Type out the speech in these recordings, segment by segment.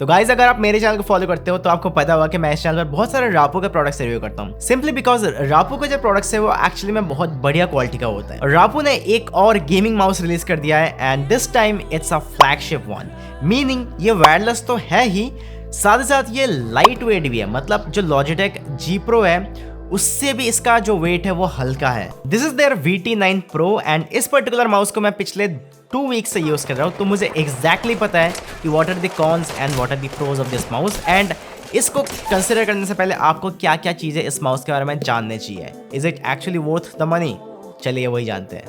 तो गाइज अगर आप मेरे चैनल को फॉलो करते हो तो आपको पता होगा कि मैं इस चैनल पर बहुत सारे रापो के प्रोडक्ट्स रिव्यू करता हूँ, सिंपली बिकॉज रापो के जो प्रोडक्ट्स है वो एक्चुअली में बहुत बढ़िया क्वालिटी का होता है। रापो ने एक और गेमिंग माउस रिलीज कर दिया है and this time it's a flagship one, meaning ये वायरलेस तो है ही, साथ ही साथ ये लाइट वेट भी है। मतलब जो लॉजिटेक G Pro है उससे भी इसका जो वेट है वो हल्का है। This is their VT9 Pro and इस पर्टिकुलर माउस को मैं पिछले 2 वीक्स से यूज कर रहा हूँ, तो मुझे एग्जैक्टली पता है कि what are the cons and what are the pros of this mouse and इसको कंसिडर करने से पहले आपको क्या क्या चीजें इस माउस के बारे में जानने चाहिए। Is it actually worth the money? चलिए वही जानते हैं।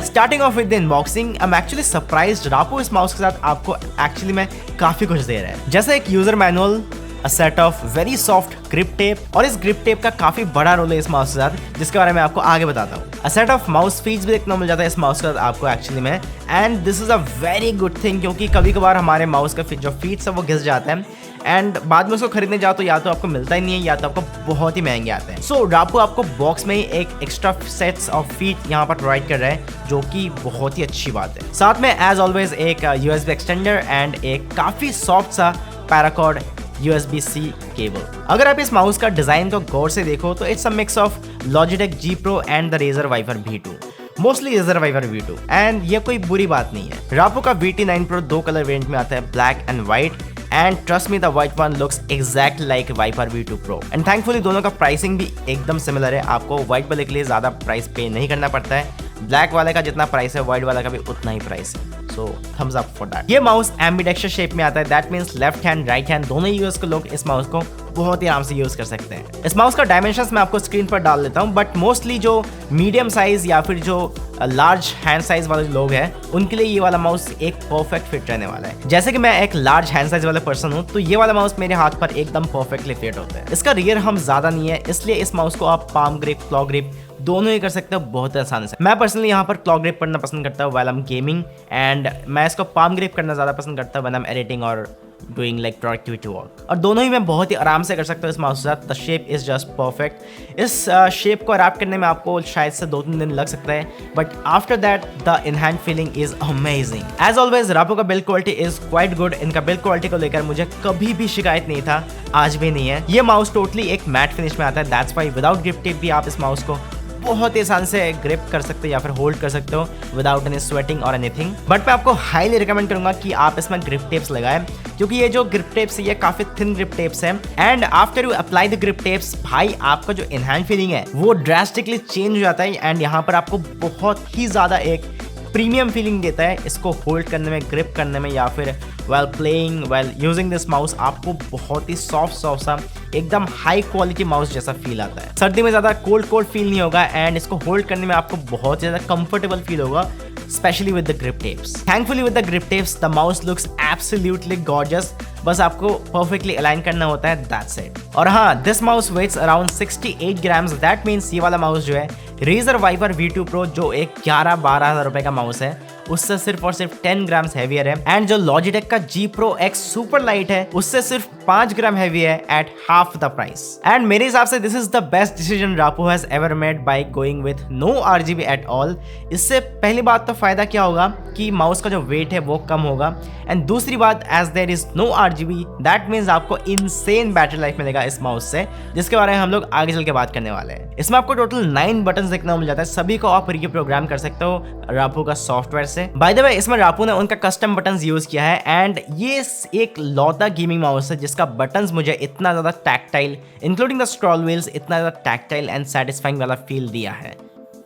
Starting of with the unboxing, I am actually surprised rapport इस माउस के साथ आपको एक्चुअली में काफी कुछ दे रहा है, जैसे एक user manual, a set of very soft grip tape, और इस ग्रिप टेप का काफी बड़ा रोल है इस माउस के साथ जिसके बारे में आपको आगे बताता हूँ। A set of mouse feeds भी देखने को मिल जाता है इस माउस के साथ आपको एक्चुअली में, and this is a very good thing क्योंकि कभी कभार हमारे माउस का जो फीड्स है वो घिस जाते हैं एंड बाद में उसको खरीदने जाओ तो या तो आपको मिलता ही नहीं है या तो आपको बहुत ही महंगे आते हैं। सो रापो आपको बॉक्स में ही एक एक्स्ट्रा सेट्स ऑफ फीट यहाँ पर प्रोवाइड कर रहा है जो कि बहुत ही अच्छी बात है। साथ में एज ऑलवेज एक USB एक्सटेंडर एंड एक काफी सॉफ्ट सा पैराकॉर्ड USB-C केबल। अगर आप इस माउस का डिजाइन को गौर से देखो तो it's a mix of Logitech G Pro and the Razer Viper V2, mostly Razer Viper V2, and ये कोई बुरी बात नहीं है। रापो का VT9 Pro 2 कलर वेरिएंट में आता है, black and white, and trust me the white one looks exactly like Viper V2 Pro and thankfully दोनों का प्राइसिंग भी एकदम सिमिलर है। आपको व्हाइट वाले के लिए ज्यादा प्राइस पे नहीं करना पड़ता है, ब्लैक वाले का जितना प्राइस है व्हाइट वाला का भी उतना ही प्राइस है। सो थम्स अप फॉर दैट। ये माउस एम्बिडेक्स्ट्रस शेप में आता है, that means left hand right hand दोनों यूजर्स को लोग इस माउस को बहुत ही आराम से यूज कर सकते हैं। इस माउस का डायमेंशंस मैं आपको स्क्रीन पर डाल देता हूं, बट मोस्टली जो मीडियम साइज या फिर जो लार्ज हैंड साइज वाले लोग हैं उनके लिए ये वाला माउस एक परफेक्ट फिट रहने वाला है। जैसे कि मैं एक लार्ज हैंड साइज वाला पर्सन हूं तो ये वाला माउस मेरे हाथ पर एकदम परफेक्टली फिट होता है। इसका रियर हम ज्यादा नहीं है, इसलिए इस माउस को आप पाम ग्रिप, क्लॉ ग्रिप दोनों ही कर सकते हो बहुत आसानी से। मैं पर्सनली यहाँ पर क्लॉ ग्रिप करना पसंद करता हूँ while I am gaming, and मैं इसको पाम ग्रिप करना ज्यादा पसंद करता हूँ व्हेन आई एम एडिटिंग और डूइंग लाइक प्रोडक्टिविटी वर्क, और दोनों ही मैं बहुत ही आराम से कर सकता हूँ इस माउस के साथ। The shape is just perfect. इस शेप को अडैप्ट करने में आपको शायद से 2-3 दिन लग सकता है, but after that the in hand feeling is amazing. As always Rapoo का build quality is quite good. इनका बिल्ड क्वालिटी को लेकर मुझे कभी भी शिकायत नहीं था, आज भी नहीं है। ये माउस टोटली एक मैट फिनिश में आता है, that's why without grip tape भी आप इस माउस को बहुत ही आसान से ग्रिप कर सकते हो या फिर होल्ड कर सकते हो विदाउट एनी स्वेटिंग और एनीथिंग। बट मैं आपको हाईली रिकमेंड करूंगा कि आप इसमें ग्रिप टेप्स लगाएं, क्योंकि ये जो ग्रिप टेप्स है ये काफी थिन ग्रिप टेप्स हैं, and after you apply the grip tapes भाई आपका जो इन हैंड फीलिंग है वो ड्रास्टिकली चेंज हो जाता है, एंड यहाँ पर आपको बहुत ही ज्यादा एक प्रीमियम फीलिंग देता है इसको होल्ड करने में, ग्रिप करने में, या फिर while playing, while using this mouse आपको बहुत ही सॉफ्ट सा एकदम हाई क्वालिटी माउस जैसा फील आता है। सर्दी में ज़्यादा कोल्ड फील नहीं होगा, एंड इसको होल्ड करने में आपको बहुत ज़्यादा कंफर्टेबल फील होगा, especially with the grip tapes. Thankfully with the grip tapes the mouse looks absolutely gorgeous. बस आपको perfectly align करना होता है, that's it. और हाँ, this mouse weighs around 68 grams. That means ये वाला माउस जो है Razer Viper V2 Pro जो एक 11-12 हज़ार रुपए का माउस है उससे सिर्फ और सिर्फ 10 ग्राम्स हैवियर है, एंड जो लॉजिटेक का G Pro X super light है उससे सिर्फ 5 ग्राम हैवी है at half the price. And मेरे हिसाब से this is the best decision Rapoo has ever made by going with no RGB at all. इससे पहली बात तो फायदा क्या होगा कि माउस का जो वेट है वो कम होगा, एंड दूसरी बात as there is no RGB that means आपको इनसेन बैटरी लाइफ मिलेगा इस माउस से, जिसके बारे में हम लोग आगे चल के बात करने वाले हैं। इसमें आपको टोटल 9 बटन देखने को मिल जाता है, सभी को आप रीप्रोग्राम कर सकते हो रापो का सॉफ्टवेयर से। बाय द वे इसमें रापो ने उनका कस्टम बटन्स यूज किया है, एंड ये एक लौता गेमिंग माउस है जिसका बटन्स मुझे इतना ज्यादा tactile including the scroll wheels इतना ज्यादा टैक्टाइल एंड सैटिस्फाइंग वाला फील दिया है,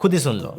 खुद ही सुन लो।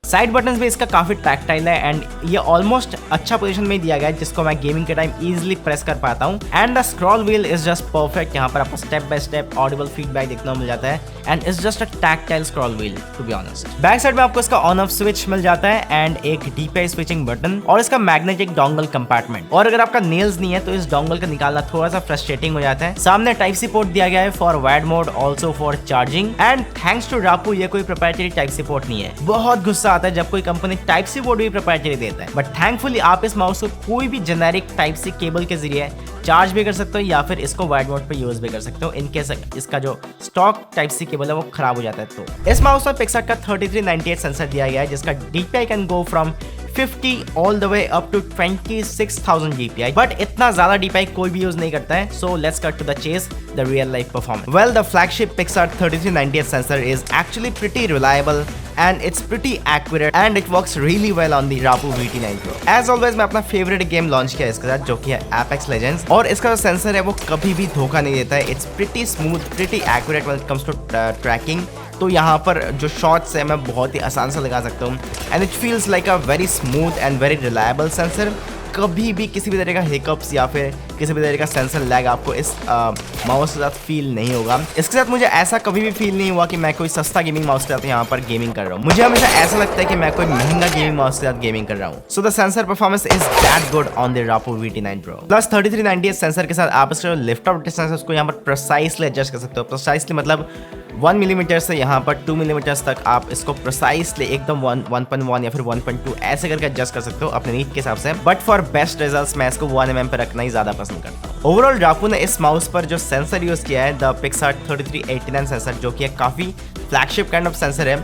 साइड बटन्स भी इसका काफी टैक्टाइल है, एंड ये ऑलमोस्ट अच्छा पोजीशन में दिया गया है जिसको मैं गेमिंग के टाइम इजीली प्रेस कर पाता हूँ, and the scroll wheel is just perfect. यहाँ पर आपको step by step audible feedback देखने को मिल जाता है, and it's just a tactile scroll wheel to be honest. Back side में आपको इसका ऑन ऑफ स्विच मिल जाता है, एंड एक DPI स्विचिंग बटन और इसका मैग्नेटिक डोंगल कंपार्टमेंट। और अगर आपका नेल्स नहीं है तो इस डोंगल का निकालना थोड़ा सा फ्रस्ट्रेटिंग हो जाता है। सामने टाइप सी पोर्ट दिया गया है for wired mode, also for charging, and thanks to Rapoo ये कोई प्रोप्राइटरी टाइप सी पोर्ट नहीं है। बहुत गुस्सा आता है जब कोई कंपनी टाइप सी बोर्ड भी प्रोप्राइटरी देता है, बट थैंकफुली आप इस माउस को कोई भी जेनेरिक टाइप सी केबल के जरिए चार्ज भी कर सकते हो या फिर इसको वाइड मोड पे यूज भी कर सकते हो इनकेस इसका जो स्टॉक टाइप सी केबल है वो खराब हो जाता है। तो इस माउस में पिक्सार्ट का 3398 सेंसर दिया गया है जिसका DPI can go from 50 all the way up to 26,000 DPI, but इतना ज्यादा DPI कोई भी यूज नहीं करता है। So let's cut to the chase the real life performance. Well, the flagship PixArt 3398 sensor is actually pretty reliable and it's pretty accurate and it works really well on the Rapu VT9 Pro. As always मैं अपना favourite game launch किया इसके साथ जो कि है Apex Legends, और इसका जो सेंसर है वो कभी भी धोखा नहीं देता है। It's pretty smooth, pretty accurate when it comes to tracking। तो यहाँ पर जो शॉट्स है मैं बहुत ही आसान से लगा सकता हूँ and it feels like a very smooth and very reliable sensor। कभी भी किसी भी तरह का हिकअप्स या फिर किसी भी तरह का सेंसर लैग आपको इस माउस के साथ फील नहीं होगा। इसके साथ मुझे ऐसा कभी भी फील नहीं हुआ कि मैं कोई सस्ता गेमिंग माउस के साथ यहाँ पर गेमिंग कर रहा हूँ। मुझे हमेशा ऐसा लगता है कि मैं कोई महंगा गेमिंग माउस के साथ गेमिंग कर रहा हूँ। So the sensor performance is that good on the Rapu VT9 Pro। Plus 3398 sensor के साथ आप इसका लिफ्ट ऑफ डिस्टेंस है उसको यहाँ पर प्रिसाइसली एडजस्ट कर सकते हो। प्रिसाइसली मतलब 1 मिलीमीटर से यहाँ पर 2 मिलीमीटर तक आप इसको प्रिसाइसली एकदम 1.1 या फिर 1.2 ऐसे करके एडजस्ट कर सकते हो अपने नीड के हिसाब से। बट फॉर बेस्ट रिजल्ट्स मैं इसको 1 mm पे रखना ही ज्यादा पसंद करता हूँ। ओवरऑल Rapu ने इस माउस पर जो सेंसर यूज किया है द पिक्सार्ट 3389 सेंसर, जो कि काफी फ्लैगशिप काइंड ऑफ सेंसर है,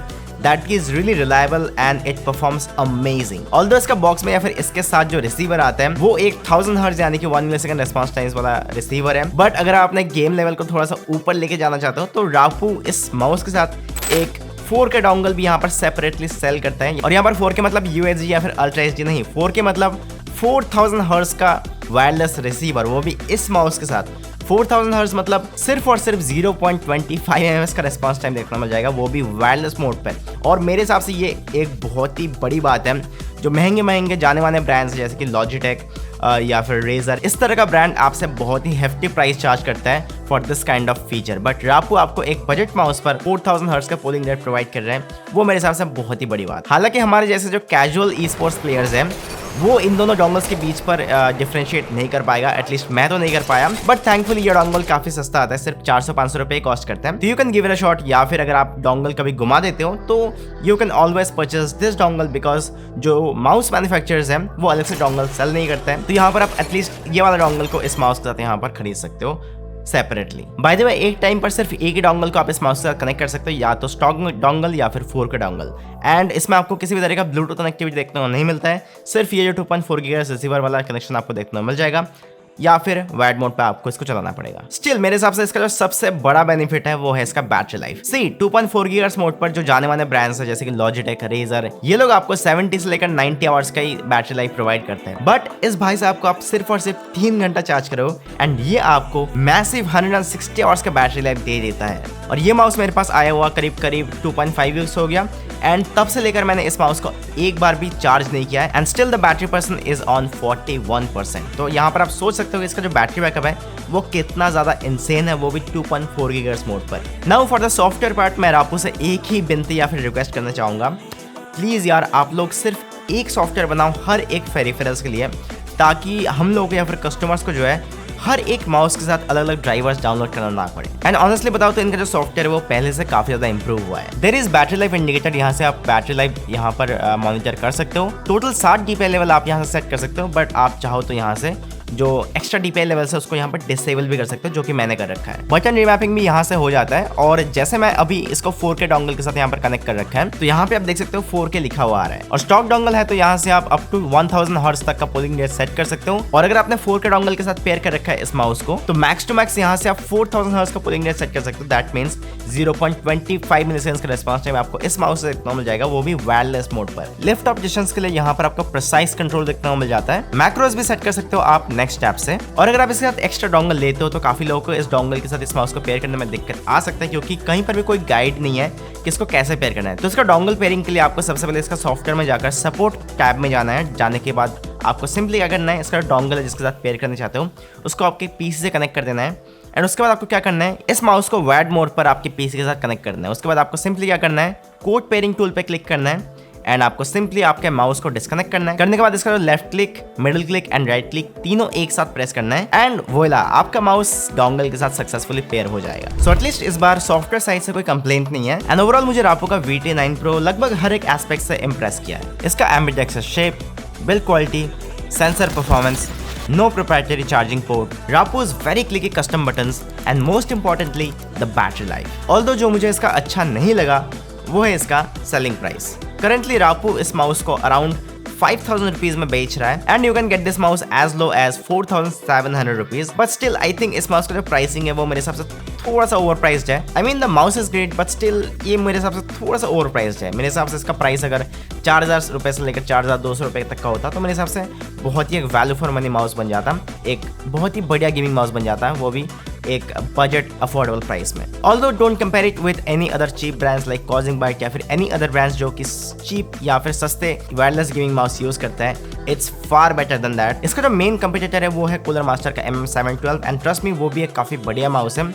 that is really reliable and it performs amazing. Although इसका बॉक्स में या फिर इसके साथ जो रिसीवर आता है वो एक 1000 हर्ट्ज यानी कि 1 मिलीसेकंड रिस्पांस टाइम्स वाला रिसीवर है। बट अगर आप अपने गेम लेवल को थोड़ा सा ऊपर लेके जाना चाहते हो तो Rapu इस माउस के साथ एक 4K डोंगल भी यहाँ पर सेपरेटली सेल करता है। और यहाँ पर 4K मतलब UHD या फिर अल्ट्रा HD नहीं, 4K मतलब 4000 हर्ट्ज का वायरलेस रिसीवर, वो भी इस माउस के साथ। 4000 हर्ट्ज मतलब सिर्फ और सिर्फ 0.25 ms का रिस्पांस टाइम देखने मिल जाएगा, वो भी वायरलेस मोड पे। और मेरे हिसाब से ये एक बहुत ही बड़ी बात है। जो महंगे जाने वाले ब्रांड्स जैसे कि Logitech या फिर Razer, इस तरह का ब्रांड आपसे बहुत ही हेफ्टी प्राइस चार्ज करता है for this kind of feature, but Rapu आपको एक बजट माउस पर 4000 हर्ट्ज का पोलिंग रेट प्रोवाइड कर रहे हैं, वो मेरे हिसाब से बहुत ही बड़ी बात। हालांकि हमारे जैसे जो कैजुअल ई स्पोर्ट्स प्लेयर्स हैं वो इन दोनों डोंगल्स के बीच पर डिफरेंशिएट नहीं कर पाएगा, एटलीस्ट मैं तो नहीं कर पाया। बट थैंकफुली ये डोंगल काफी सस्ता आता है, सिर्फ 400-500 रुपए कॉस्ट करता है। तो you can give it a shot, या फिर अगर आप डोंगल कभी घुमा देते हो तो you can always purchase this dongle, because जो माउस मैन्युफैक्चरर्स हैं वो अलग से डोंगल सेल नहीं करते हैं। तो यहाँ पर आप एटलीस्ट ये वाला डोंगल को इस माउस के साथ यहाँ पर खरीद सकते हो सेपरेटली। बाय द वे, एक टाइम पर सिर्फ एक ही डोंगल को आप इस माउस के साथ कनेक्ट कर सकते हो, या तो स्टॉक डोंगल या फिर 4K डोंगल। एंड इसमें आपको किसी भी तरह का ब्लूटूथ कनेक्टिविटी देखने को नहीं मिलता है, सिर्फ ये जो 2.4 GHz रिसीवर वाला कनेक्शन आपको देखने को मिल जाएगा, या फिर वाइड मोड पे आपको इसको चलाना पड़ेगा। स्टिल मेरे हिसाब से इसका जो सबसे बड़ा बेनिफिट है वो है इसका बैटरी लाइफ। सी 2.4 GHz मोड पर जो जाने वाले ब्रांड्स है जैसे कि Logitech, Razer, ये लोग आपको 70 से लेकर 90 आवर्स का ही बैटरी लाइफ प्रोवाइड करते हैं। बट इस भाई साहब को आप सिर्फ और सिर्फ 3 घंटा चार्ज करो एंड ये आपको मैसिव 160 आवर्स का बैटरी लाइफ दे देता है। और ये माउस मेरे पास आया हुआ करीब 2.5 वीक्स हो गया एंड तब से लेकर मैंने इस माउस को एक बार भी चार्ज नहीं किया है and still the battery person is on 41%। तो यहाँ पर आप सोच सकते हो कि इसका जो बैटरी बैकअप है वो कितना ज्यादा इंसेन है, वो भी 2.4 GHz मोड पर। Now for the software part मैं Rapu से एक ही विनती या फिर रिक्वेस्ट करना चाहूंगा, प्लीज यार आप लोग सिर्फ एक सॉफ्टवेयर बनाओ हर एक पेरिफेरल्स के लिए, ताकि हम लोग या फिर कस्टमर्स को जो है हर एक माउस के साथ अलग अलग ड्राइवर्स डाउनलोड करना ना पड़े। एंड ऑनेस्टली बताओ तो इनका जो सॉफ्टवेयर है वो पहले से काफी ज्यादा इंप्रूव हुआ है। There is battery life indicator, यहाँ से आप बैटरी लाइफ यहाँ पर मॉनिटर कर सकते हो। टोटल 60 DPI लेवल आप यहाँ से सेट कर सकते हो, बट आप चाहो तो यहाँ से जो एक्स्ट्रा DPI लेवल है उसको यहाँ पर डिसेबल भी कर सकते हो, जो कि मैंने कर रखा है। बटन रीमैपिंग भी यहाँ से हो जाता है। और जैसे मैं अभी इसको 4K डोंगल के साथ यहाँ पर कनेक्ट कर रखा है तो यहाँ पे आप देख सकते हो 4K लिखा हुआ आ रहा है। और स्टॉक डोंगल है तो यहाँ से आप अप टू 1000 हर्ट्ज तक का पोलिंग रेट सेट कर सकते हो। और अगर आपने 4K डोंगल के साथ पेयर कर रखा है इस माउस को तो मैक्स टू मैक्स यहाँ से आप 4000 हर्ट्ज का पोलिंग रेट सेट कर सकते हो। दैट मींस 0.25 मिलीसेकंड्स का रिस्पांस टाइम आपको इस माउस से देखने को मिल जाएगा, वो भी वायरलेस मोड पर। लिफ्ट ऑफ डिस्टेंस के लिए यहाँ पर आपको प्रिसाइज कंट्रोल देखने को मिल जाता है। मैक्रोस भी सेट कर सकते हो आप नेक्स्ट टैब से। और अगर आप इसके साथ एक्स्ट्रा डोंगल लेते हो तो काफी लोगों को इस डोंगल के साथ इस माउस को पेयर करने में दिक्कत आ सकता है, क्योंकि कहीं पर भी कोई गाइड नहीं है कि इसको कैसे पेयर करना है। तो इसका डोंगल पेयरिंग के लिए आपको सबसे पहले इसका सॉफ्टवेयर में जाकर सपोर्ट टैब में जाना है। जाने के बाद आपको सिंपली क्या करना है, इसका डोंगल है जिसके साथ पेयर करना चाहते हो उसको आपके पीसी से कनेक्ट कर देना है। एंड उसके बाद आपको क्या करना है, इस माउस को वायर्ड मोड पर आपके पीसी के साथ कनेक्ट करना है। उसके बाद आपको सिंपली क्या करना है, कोड पेयरिंग टूल पे क्लिक करना है एंड आपको सिंपली आपके माउस को डिस्कनेक्ट करना है। करने के बाद इसका left click, middle click and right click तीनों एक साथ प्रेस करना है एंड वोइला, आपका माउस डोंगल के साथ सक्सेसफुली पेयर हो जाएगा। सो एटलीस्ट इस बार सॉफ्टवेयर साइड से कोई कंप्लेंट नहीं है एंड ओवरऑल मुझे रापो का VT9 Pro लगभग हर एक एस्पेक्ट से इंप्रेस किया है। इसका ambidextrous shape, build quality, sensor performance, no proprietary charging port, Rapo's very clicky custom buttons and most importantly the battery life. Although जो मुझे इसका अच्छा नहीं लगा वो है इसका सेलिंग प्राइस। करंटली रापो इस माउस को अराउंड 5,000 रुपीज में बेच रहा है and you can get this mouse as low as 4,700 rupees, but still I think इस माउस का जो प्राइसिंग है वो मेरे हिसाब से थोड़ा सा ओवर प्राइस्ड है। I mean the mouse is great but still ये मेरे हिसाब से थोड़ा सा ओवर प्राइस्ड है। मेरे हिसाब से इसका प्राइस अगर 4,000 रुपए से लेकर 4,200 रुपए तक का होता तो मेरे हिसाब से बहुत ही एक वैल्यू फॉर मनी माउस बन जाता, एक बहुत ही बढ़िया गेमिंग माउस बन जाता है, वो भी एक बजट अफोर्डेबल प्राइस में। Although don't compare it with any other cheap brands like Cosmic Byte या फिर एनी अदर ब्रांड्स जो कि चीप या फिर सस्ते वायरलेस गेमिंग माउस यूज करते हैं, it's far better than that. इसका जो मेन कंपटीटर है वो है कूलर मास्टर का MM712 एंड ट्रस्ट मी वो भी एक काफ़ी बढ़िया माउस है,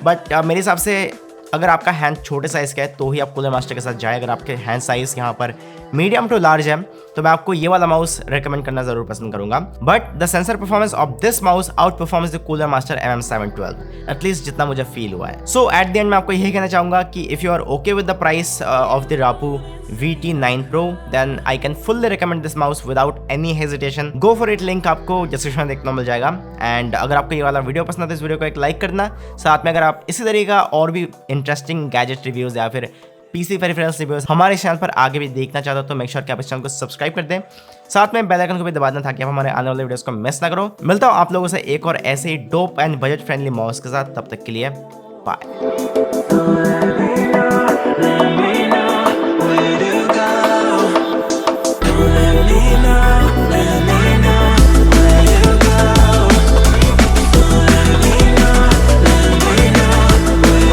बट मेरे हिसाब से अगर आपका हैंड छोटे साइज़ का है तो ही आप कूलर मास्टर के साथ जाए। अगर आपके हैंड साइज़ यहाँ पर मीडियम टू लार्ज है तो मैं आपको ये वाला माउस रेकमेंड करना जरूर पसंद करूंगा, but the sensor performance of this mouse out performance the cooler master MM712 at least जितना मुझे फील हुआ है। सो एट द एंड मैं आपको यही कहना चाहूंगा कि if you are okay with the price of the Rapoo VT9 Pro then I can fully recommend this mouse without any hesitation. Go for it, link आपको डिस्क्रिप्शन में देखने मिल जाएगा। एंड अगर आपको ये वाला वीडियो पसंद है तो इस वीडियो को एक लाइक करना, साथ में अगर आप इसी तरीके का और भी इंटरेस्टिंग गैजेट रिव्यूज या फिर PC पेरिफेरल्स रिव्यूज हमारे चैनल पर आगे भी देखना चाहते हो तो मेक श्योर कि आप इस चैनल को सब्सक्राइब कर दें, साथ में बेल आइकन को भी दबा दें ताकि आप हमारे आने वाले वीडियोस को मिस ना करो। मिलता हूं आप लोगों से एक और ऐसे ही dope and budget friendly mouse के साथ, तब तक के लिए बाय।